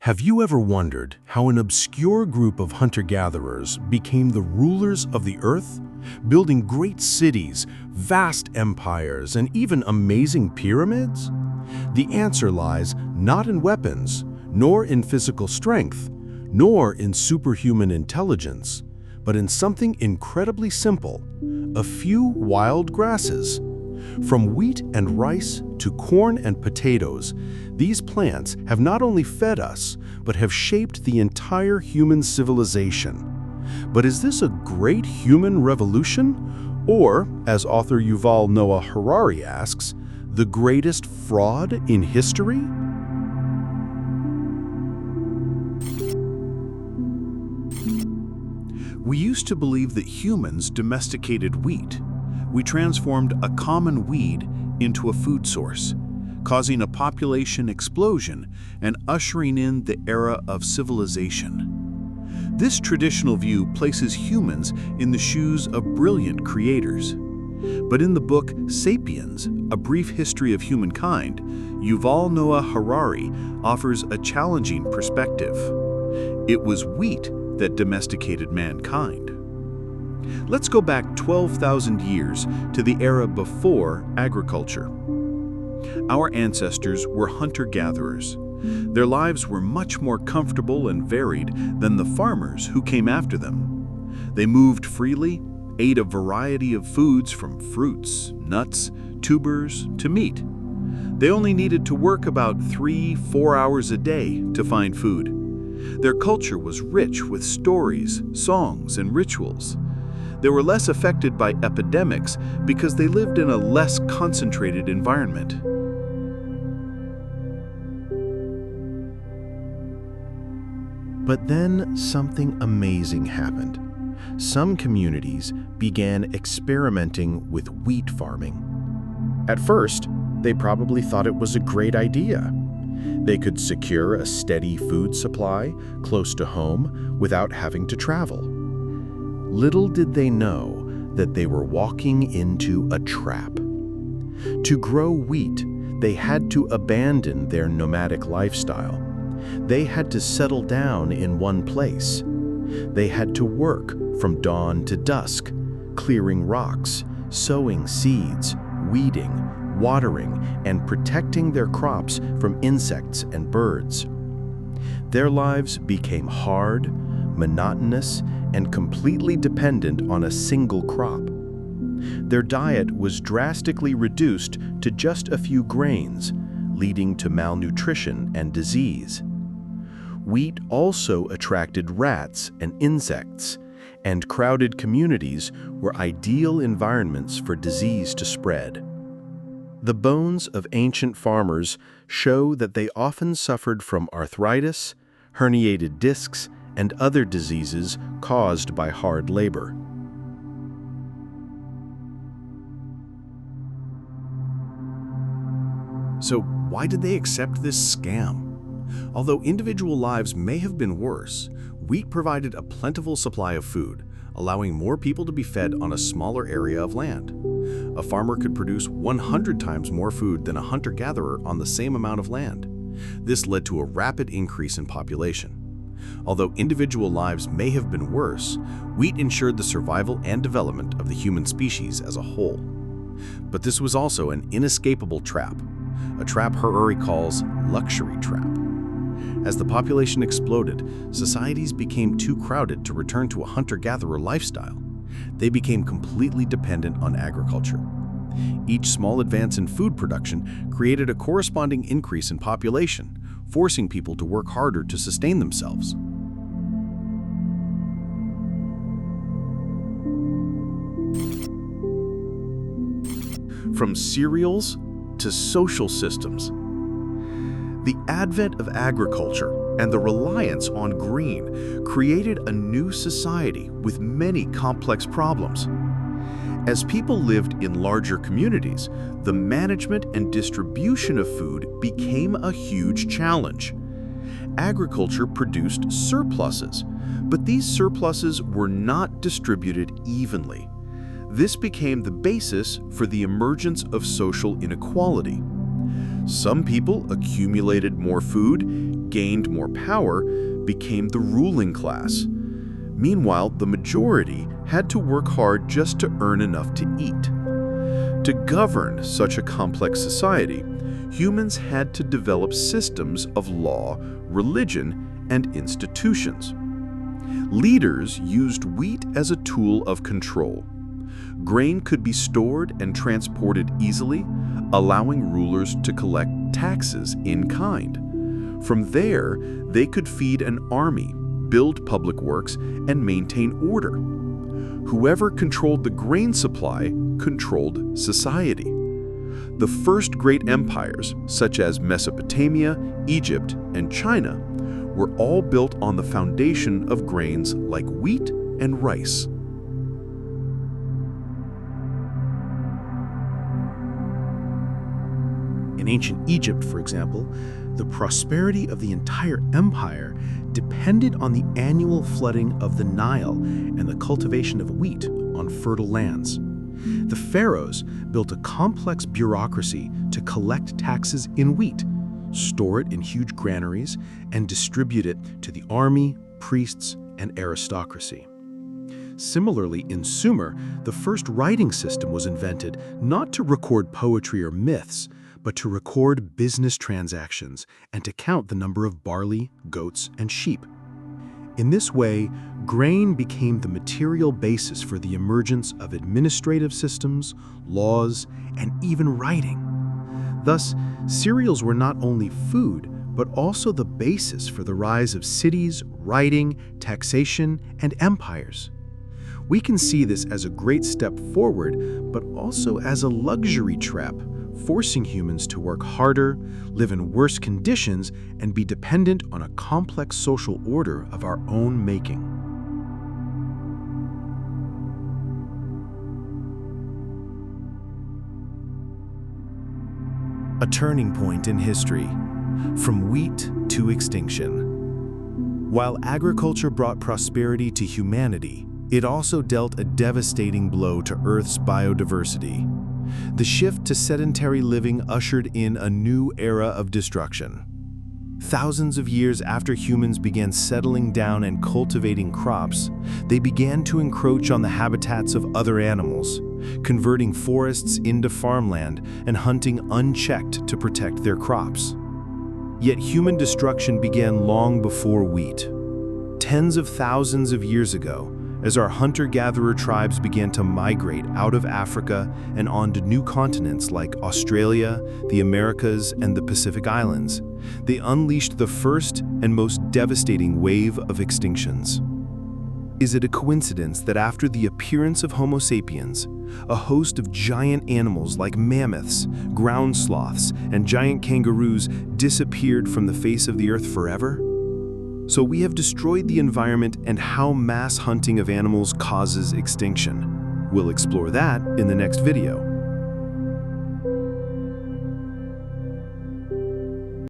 Have you ever wondered how an obscure group of hunter-gatherers became the rulers of the earth, building great cities, vast empires, and even amazing pyramids? The answer lies not in weapons, nor in physical strength, nor in superhuman intelligence, but in something incredibly simple: a few wild grasses. From wheat and rice to corn and potatoes, these plants have not only fed us, but have shaped the entire human civilization. But is this a great human revolution? Or, as author Yuval Noah Harari asks, the greatest fraud in history? We used to believe that humans domesticated wheat. We transformed a common weed into a food source, causing a population explosion and ushering in the era of civilization. This traditional view places humans in the shoes of brilliant creators. But in the book Sapiens, A Brief History of Humankind, Yuval Noah Harari offers a challenging perspective. It was wheat that domesticated mankind. Let's go back 12,000 years to the era before agriculture. Our ancestors were hunter-gatherers. Their lives were much more comfortable and varied than the farmers who came after them. They moved freely, ate a variety of foods from fruits, nuts, tubers, to meat. They only needed to work about 3-4 hours a day to find food. Their culture was rich with stories, songs, and rituals. They were less affected by epidemics because they lived in a less concentrated environment. But then something amazing happened. Some communities began experimenting with wheat farming. At first, they probably thought it was a great idea. They could secure a steady food supply close to home without having to travel. Little did they know that they were walking into a trap. To grow wheat, they had to abandon their nomadic lifestyle. They had to settle down in one place. They had to work from dawn to dusk, clearing rocks, sowing seeds, weeding, watering, and protecting their crops from insects and birds. Their lives became hard, monotonous, and completely dependent on a single crop. Their diet was drastically reduced to just a few grains, leading to malnutrition and disease. Wheat also attracted rats and insects, and crowded communities were ideal environments for disease to spread. The bones of ancient farmers show that they often suffered from arthritis, herniated discs, and other diseases caused by hard labor. So why did they accept this scam? Although individual lives may have been worse, wheat provided a plentiful supply of food, allowing more people to be fed on a smaller area of land. A farmer could produce 100 times more food than a hunter-gatherer on the same amount of land. This led to a rapid increase in population. Although individual lives may have been worse, wheat ensured the survival and development of the human species as a whole. But this was also an inescapable trap, a trap Harari calls luxury trap. As the population exploded, societies became too crowded to return to a hunter-gatherer lifestyle. They became completely dependent on agriculture. Each small advance in food production created a corresponding increase in population, forcing people to work harder to sustain themselves. From cereals to social systems, the advent of agriculture and the reliance on green created a new society with many complex problems. As people lived in larger communities, the management and distribution of food became a huge challenge. Agriculture produced surpluses, but these surpluses were not distributed evenly. This became the basis for the emergence of social inequality. Some people accumulated more food, gained more power, became the ruling class. Meanwhile, the majority had to work hard just to earn enough to eat. To govern such a complex society, humans had to develop systems of law, religion, and institutions. Leaders used wheat as a tool of control. Grain could be stored and transported easily, allowing rulers to collect taxes in kind. From there, they could feed an army, build public works, and maintain order. Whoever controlled the grain supply controlled society. The first great empires, such as Mesopotamia, Egypt, and China, were all built on the foundation of grains like wheat and rice. In ancient Egypt, for example, the prosperity of the entire empire depended on the annual flooding of the Nile and the cultivation of wheat on fertile lands. The pharaohs built a complex bureaucracy to collect taxes in wheat, store it in huge granaries, and distribute it to the army, priests, and aristocracy. Similarly, in Sumer, the first writing system was invented not to record poetry or myths, but to record business transactions and to count the number of barley, goats, and sheep. In this way, grain became the material basis for the emergence of administrative systems, laws, and even writing. Thus, cereals were not only food, but also the basis for the rise of cities, writing, taxation, and empires. We can see this as a great step forward, but also as a luxury trap, forcing humans to work harder, live in worse conditions, and be dependent on a complex social order of our own making. A turning point in history, from wheat to extinction. While agriculture brought prosperity to humanity, it also dealt a devastating blow to Earth's biodiversity. The shift to sedentary living ushered in a new era of destruction. Thousands of years after humans began settling down and cultivating crops, they began to encroach on the habitats of other animals, converting forests into farmland and hunting unchecked to protect their crops. Yet human destruction began long before wheat. Tens of thousands of years ago, as our hunter-gatherer tribes began to migrate out of Africa and onto new continents like Australia, the Americas, and the Pacific Islands, they unleashed the first and most devastating wave of extinctions. Is it a coincidence that after the appearance of Homo sapiens, a host of giant animals like mammoths, ground sloths, and giant kangaroos disappeared from the face of the earth forever? So we have destroyed the environment and how mass hunting of animals causes extinction. We'll explore that in the next video.